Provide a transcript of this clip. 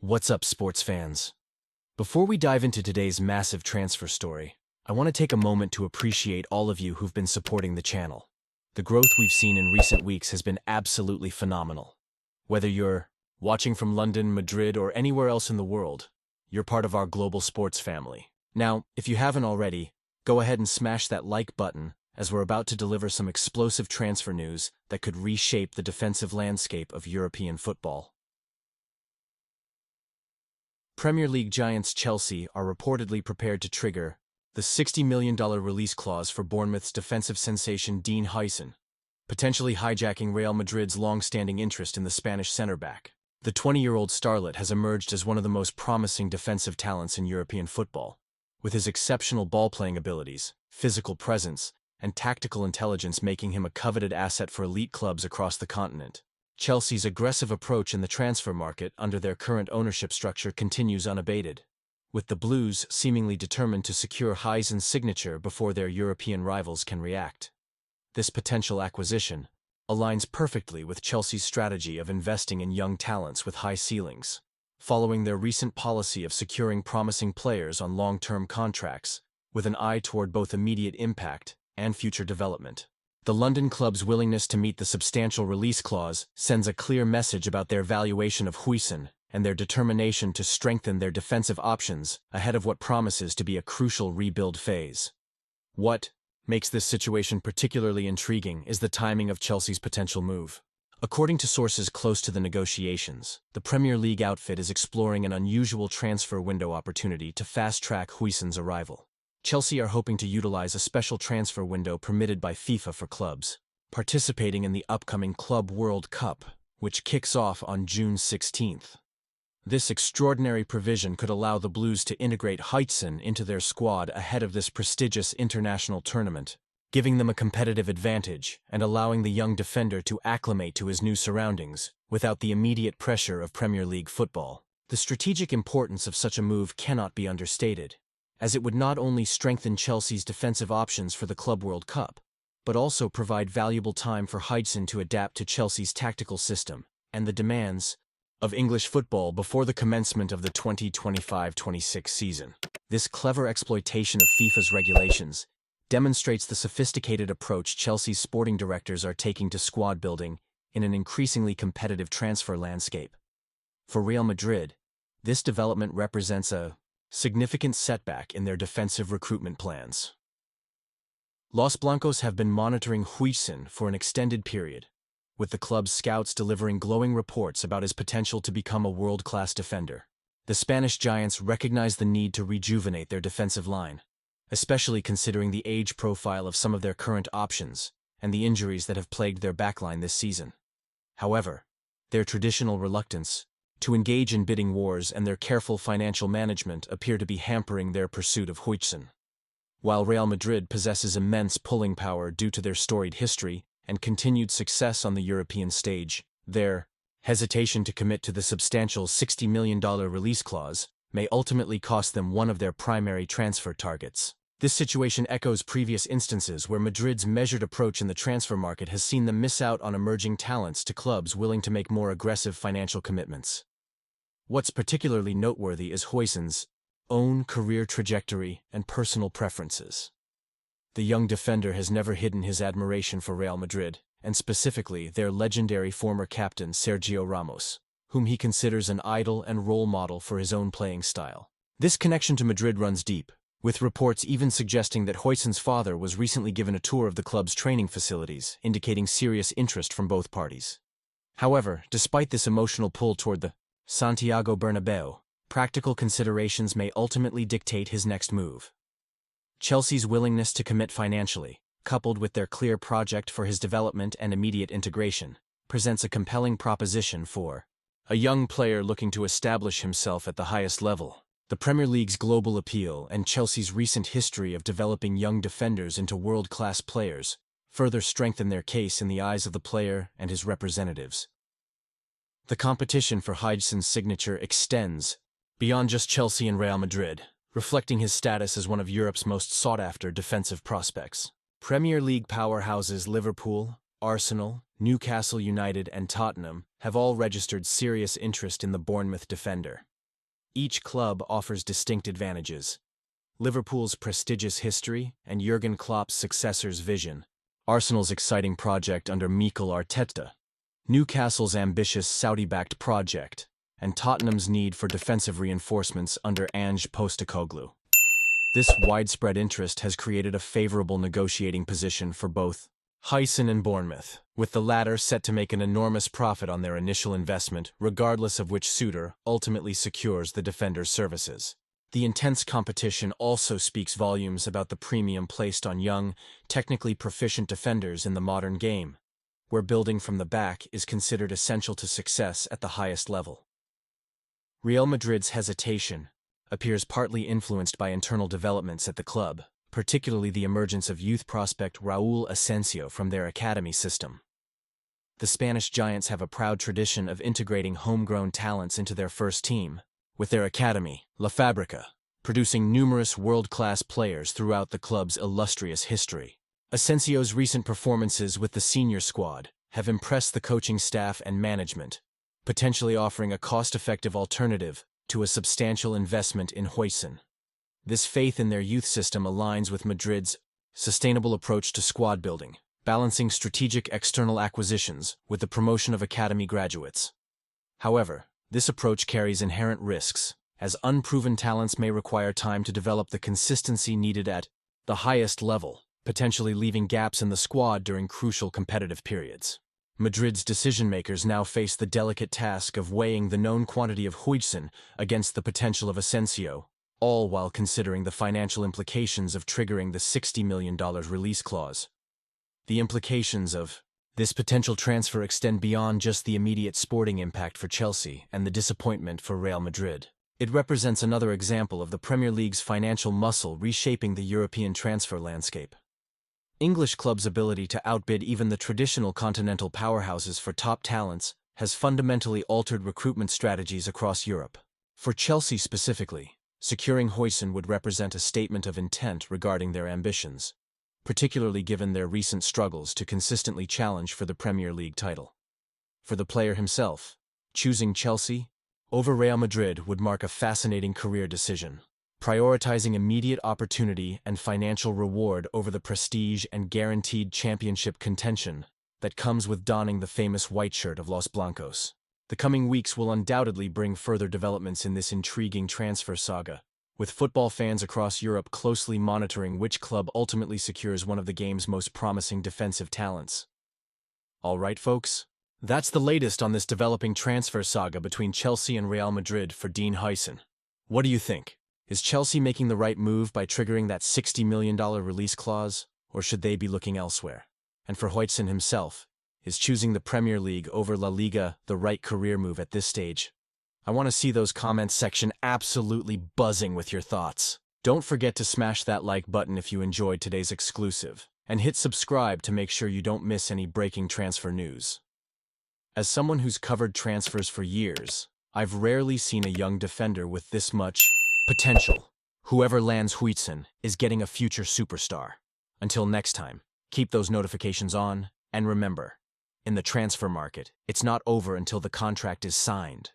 What's up, sports fans? Before we dive into today's massive transfer story, I want to take a moment to appreciate all of you who've been supporting the channel. The growth we've seen in recent weeks has been absolutely phenomenal. Whether you're watching from London, Madrid, or anywhere else in the world, you're part of our global sports family. Now, if you haven't already, go ahead and smash that like button, as we're about to deliver some explosive transfer news that could reshape the defensive landscape of European football. Premier League giants Chelsea are reportedly prepared to trigger the $60 million release clause for Bournemouth's defensive sensation Dean Huijsen, potentially hijacking Real Madrid's long-standing interest in the Spanish centre-back. The 20-year-old starlet has emerged as one of the most promising defensive talents in European football, with his exceptional ball-playing abilities, physical presence, and tactical intelligence making him a coveted asset for elite clubs across the continent. Chelsea's aggressive approach in the transfer market under their current ownership structure continues unabated, with the Blues seemingly determined to secure Huijsen's signature before their European rivals can react. This potential acquisition aligns perfectly with Chelsea's strategy of investing in young talents with high ceilings, following their recent policy of securing promising players on long-term contracts, with an eye toward both immediate impact and future development. The London club's willingness to meet the substantial release clause sends a clear message about their valuation of Huijsen and their determination to strengthen their defensive options ahead of what promises to be a crucial rebuild phase. What makes this situation particularly intriguing is the timing of Chelsea's potential move. According to sources close to the negotiations, the Premier League outfit is exploring an unusual transfer window opportunity to fast-track Huijsen's arrival. Chelsea are hoping to utilize a special transfer window permitted by FIFA for clubs participating in the upcoming Club World Cup, which kicks off on June 16th. This extraordinary provision could allow the Blues to integrate Huijsen into their squad ahead of this prestigious international tournament, giving them a competitive advantage and allowing the young defender to acclimate to his new surroundings without the immediate pressure of Premier League football. The strategic importance of such a move cannot be understated, as it would not only strengthen Chelsea's defensive options for the Club World Cup, but also provide valuable time for Huijsen to adapt to Chelsea's tactical system and the demands of English football before the commencement of the 2025-26 season. This clever exploitation of FIFA's regulations demonstrates the sophisticated approach Chelsea's sporting directors are taking to squad building in an increasingly competitive transfer landscape. For Real Madrid, this development represents a significant setback in their defensive recruitment plans. Los Blancos have been monitoring Huijsen for an extended period, with the club's scouts delivering glowing reports about his potential to become a world-class defender. The Spanish giants recognize the need to rejuvenate their defensive line, especially considering the age profile of some of their current options and the injuries that have plagued their backline this season. However, their traditional reluctance to engage in bidding wars and their careful financial management appear to be hampering their pursuit of Huijsen. While Real Madrid possesses immense pulling power due to their storied history and continued success on the European stage, their hesitation to commit to the substantial $60 million release clause may ultimately cost them one of their primary transfer targets. This situation echoes previous instances where Madrid's measured approach in the transfer market has seen them miss out on emerging talents to clubs willing to make more aggressive financial commitments. What's particularly noteworthy is Huijsen's own career trajectory and personal preferences. The young defender has never hidden his admiration for Real Madrid, and specifically their legendary former captain Sergio Ramos, whom he considers an idol and role model for his own playing style. This connection to Madrid runs deep, with reports even suggesting that Huijsen's father was recently given a tour of the club's training facilities, indicating serious interest from both parties. However, despite this emotional pull toward the Santiago Bernabeu, practical considerations may ultimately dictate his next move. Chelsea's willingness to commit financially, coupled with their clear project for his development and immediate integration, presents a compelling proposition for a young player looking to establish himself at the highest level. The Premier League's global appeal and Chelsea's recent history of developing young defenders into world-class players further strengthen their case in the eyes of the player and his representatives. The competition for Huijsen's signature extends beyond just Chelsea and Real Madrid, reflecting his status as one of Europe's most sought-after defensive prospects. Premier League powerhouses Liverpool, Arsenal, Newcastle United, and Tottenham have all registered serious interest in the Bournemouth defender. Each club offers distinct advantages. Liverpool's prestigious history and Jurgen Klopp's successor's vision. Arsenal's exciting project under Mikel Arteta. Newcastle's ambitious Saudi-backed project. And Tottenham's need for defensive reinforcements under Ange Postecoglou. This widespread interest has created a favorable negotiating position for both Huijsen and Bournemouth, with the latter set to make an enormous profit on their initial investment, regardless of which suitor ultimately secures the defender's services. The intense competition also speaks volumes about the premium placed on young, technically proficient defenders in the modern game, where building from the back is considered essential to success at the highest level. Real Madrid's hesitation appears partly influenced by internal developments at the club, particularly the emergence of youth prospect Raúl Asensio from their academy system. The Spanish Giants have a proud tradition of integrating homegrown talents into their first team, with their academy, La Fábrica, producing numerous world-class players throughout the club's illustrious history. Asensio's recent performances with the senior squad have impressed the coaching staff and management, potentially offering a cost-effective alternative to a substantial investment in Huijsen. This faith in their youth system aligns with Madrid's sustainable approach to squad building, balancing strategic external acquisitions with the promotion of academy graduates. However, this approach carries inherent risks, as unproven talents may require time to develop the consistency needed at the highest level, potentially leaving gaps in the squad during crucial competitive periods. Madrid's decision-makers now face the delicate task of weighing the known quantity of Huijsen against the potential of Asensio, all while considering the financial implications of triggering the $60 million release clause. The implications of this potential transfer extend beyond just the immediate sporting impact for Chelsea and the disappointment for Real Madrid. It represents another example of the Premier League's financial muscle reshaping the European transfer landscape. English clubs' ability to outbid even the traditional continental powerhouses for top talents has fundamentally altered recruitment strategies across Europe. For Chelsea specifically, securing Huijsen would represent a statement of intent regarding their ambitions, particularly given their recent struggles to consistently challenge for the Premier League title. For the player himself, choosing Chelsea over Real Madrid would mark a fascinating career decision, prioritizing immediate opportunity and financial reward over the prestige and guaranteed championship contention that comes with donning the famous white shirt of Los Blancos. The coming weeks will undoubtedly bring further developments in this intriguing transfer saga, with football fans across Europe closely monitoring which club ultimately secures one of the game's most promising defensive talents. All right, folks, that's the latest on this developing transfer saga between Chelsea and Real Madrid for Dean Huijsen. What do you think? Is Chelsea making the right move by triggering that $60 million release clause, or should they be looking elsewhere? And for Huijsen himself, is choosing the Premier League over La Liga the right career move at this stage? I want to see those comments section absolutely buzzing with your thoughts. Don't forget to smash that like button if you enjoyed today's exclusive, and hit subscribe to make sure you don't miss any breaking transfer news. As someone who's covered transfers for years, I've rarely seen a young defender with this much potential. Whoever lands Huijsen is getting a future superstar. Until next time, keep those notifications on, and remember, in the transfer market, it's not over until the contract is signed.